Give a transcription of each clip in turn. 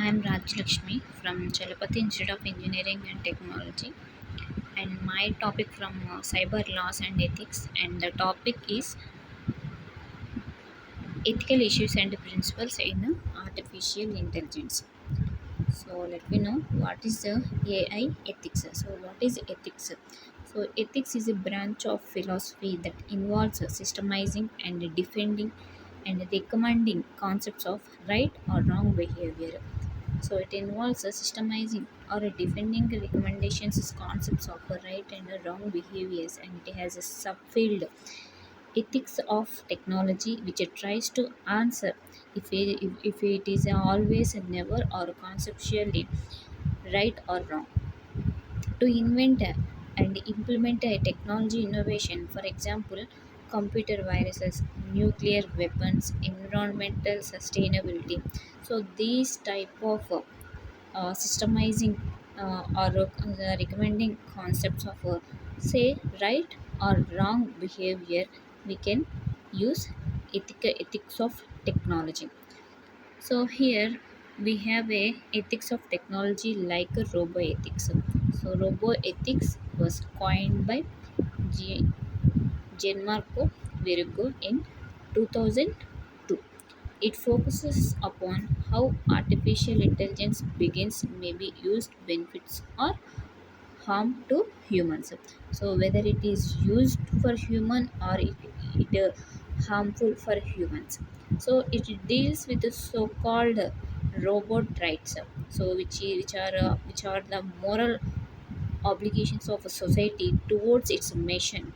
I am Lakshmi from Chalapati Institute of Engineering and Technology, and my topic from cyber laws and ethics, and the topic is ethical issues and principles in artificial intelligence. So let me know what is the AI ethics. So what is ethics? So ethics is a branch of philosophy that involves systemizing and defending and recommending concepts of right or wrong behavior. So it involves a systemizing or a defending recommendations, concepts of a right and a wrong behaviors, and it has a subfield ethics of technology which it tries to answer if it is always and never or conceptually right or wrong to invent and implement a technology innovation, for example computer viruses, nuclear weapons, environmental sustainability. So these type of systemizing or recommending concepts of say right or wrong behavior, we can use ethics of technology. So here we have a ethics of technology like a roboethics. So roboethics was coined by G- Gianmarco Virgo in 2002. It focuses upon how artificial intelligence begins may be used benefits or harm to humans. So whether it is used for human or it harmful for humans. So it deals with the so-called robot rights. So which are the moral obligations of a society towards its mission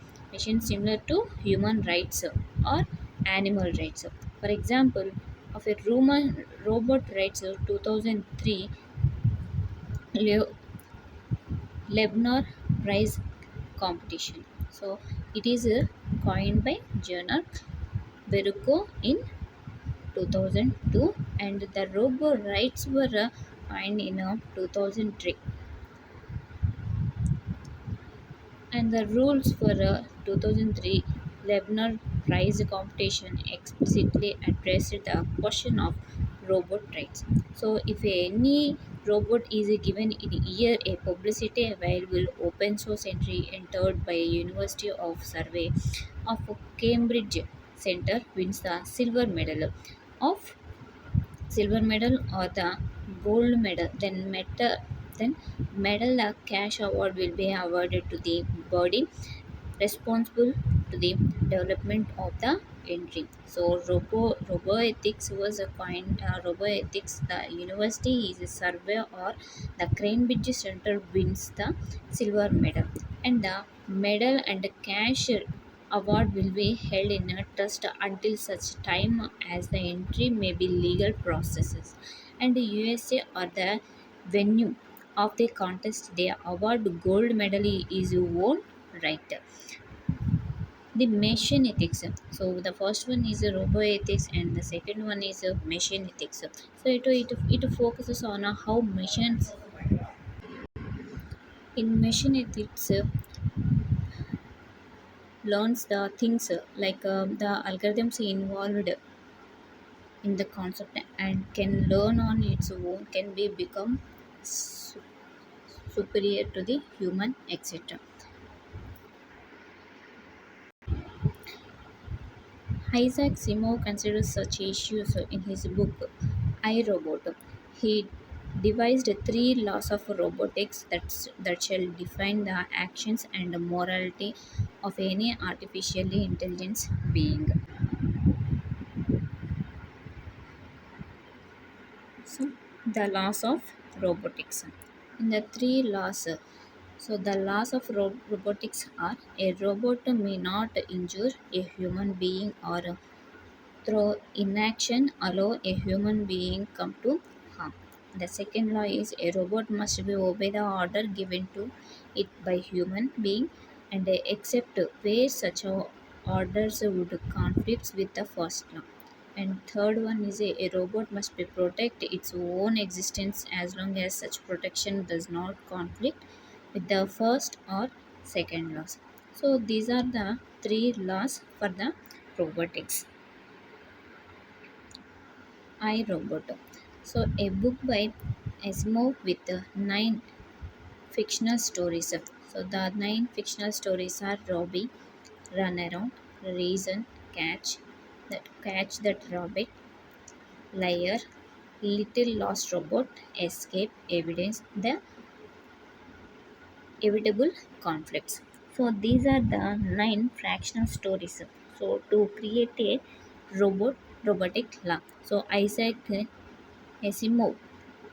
similar to human rights or animal rights. For example, of a Roman robot rights 2003 Le- Lebnar Prize competition. So it is coined by Journal Beruko in 2002, and the robot rights were coined in 2003. And the rules for a 2003 Lebanon Prize competition explicitly addressed the question of robot rights. So, if any robot is given in a year a publicity available open source entry entered by a University of Survey of Cambridge Center wins the of silver medal or the gold medal, then medal the cash award will be awarded to the body responsible to the development of the entry. So roboethics was a coin. Roboethics, the university is a survey or the Cambridge Center wins the silver medal, and the medal and the cash award will be held in a trust until such time as the entry may be legal processes, and the USA or the venue of the contest the award gold medal is won right. The machine ethics. So the first one is a robo ethics and the second one is a machine ethics. So it focuses on how machines in machine ethics learns the things like the algorithms involved in the concept and can learn on its own, can be become superior to the human, etc. Isaac Asimov considers such issues in his book I, Robot. He devised three laws of robotics that shall define the actions and morality of any artificially intelligent being. So, the laws of robotics. In the three laws, so the laws of robotics are: a robot may not injure a human being or through inaction allow a human being come to harm. The second law is a robot must be obey the order given to it by human being and except where such orders would conflict with the first law. And third one is a robot must be protect its own existence as long as such protection does not conflict with the first or second laws. So these are the three laws for the robotics. I, Robot. So a book by Asimov with nine fictional stories. So the nine fictional stories are Robbie, Run Around, Reason, Catch That Rabbit, Liar, Little Lost Robot, Escape, Evidence, The Evitable Conflicts. So these are the nine fractional stories. So to create a robotic law. So Isaac Asimov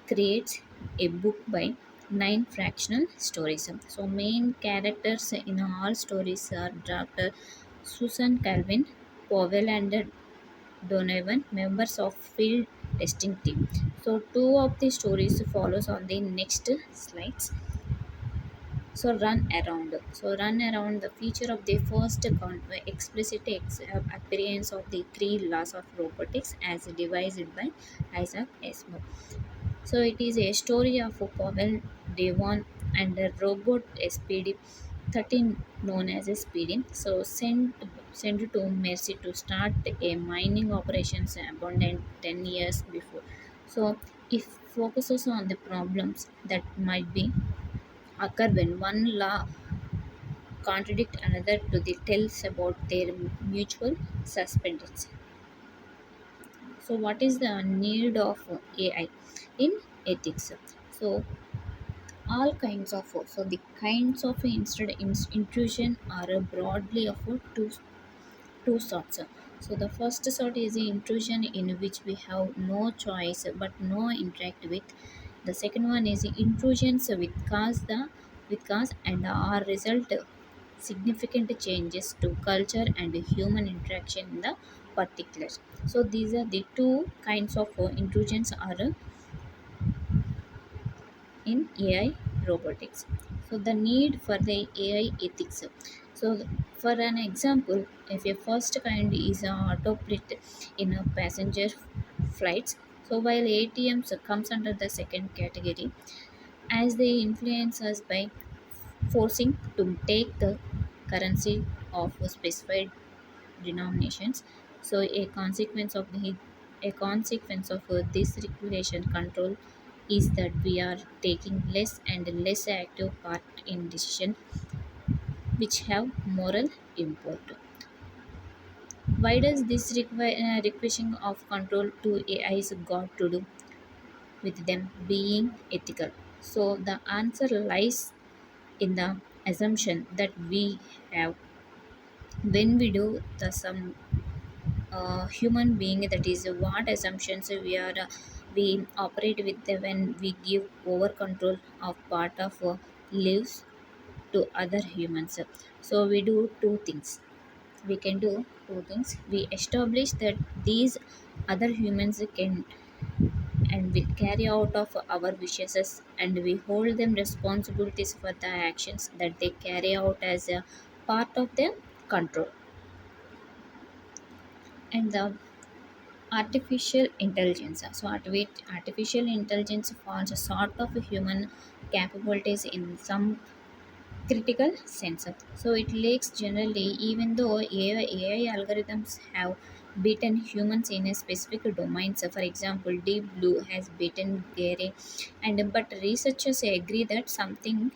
creates a book by nine fractional stories. So main characters in all stories are Dr. Susan Calvin, Powell and Donovan, members of field testing team. So two of the stories follows on the next slides. So run around the feature of the first explicit appearance of the three laws of robotics as devised by Isaac Asimov. So it is a story of Pavel Devon and a robot SPD 13 known as a Speedy. So sent to Mercy to start a mining operations abandoned 10 years before. So it focuses on the problems that might be occur when one law contradict another to the tells about their mutual suspensions. So what is the need of AI in ethics? So all kinds of so the kinds of intrusion are broadly of two sorts. So the first sort is the intrusion in which we have no choice but no interact with. The second one is the intrusions with cause and are result significant changes to culture and human interaction in the particular. So these are the two kinds of intrusions are in AI robotics. So the need for the AI ethics. So for an example, if a first kind is autopilot in a passenger flights, so while ATMs comes under the second category, as they influence us by forcing to take the currency of specified denominations. So a consequence of this regulation control is that we are taking less and less active part in decisions which have moral import. Why does this requisition of control to AIs got to do with them being ethical? So the answer lies in the assumption that we have when we do the some human being, that is what assumptions we operate with when we give over control of part of lives to other humans. So we do two things. We can do two things. We establish that these other humans can and will carry out of our wishes, and we hold them responsibilities for the actions that they carry out as a part of their control. And the artificial intelligence. So artificial intelligence falls short of human capabilities in some critical sense. So it lacks generally, even though AI algorithms have beaten humans in a specific domain. So for example, Deep Blue has beaten Gary, and but researchers agree that something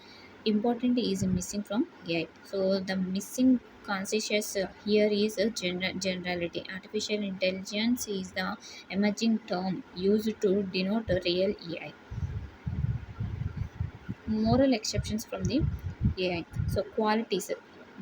important is missing from AI. So the missing consciousness here is a generality. Artificial intelligence is the emerging term used to denote a real AI. Moral exceptions from the AI. So qualities.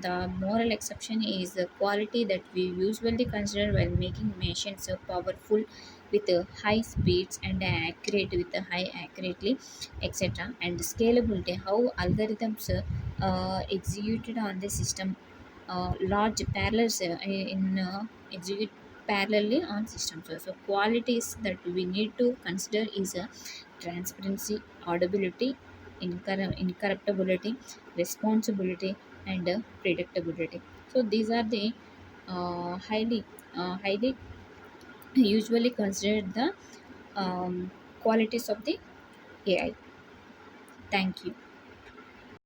The moral exception is the quality that we usually consider while making machines powerful with high speeds and accurate with high accurately, etc. And scalability. How algorithms executed on the system, large parallels in execute parallelly on systems. So qualities that we need to consider is transparency, audibility, incorruptibility, responsibility, and predictability. So these are the highly usually considered the qualities of the AI. Thank you.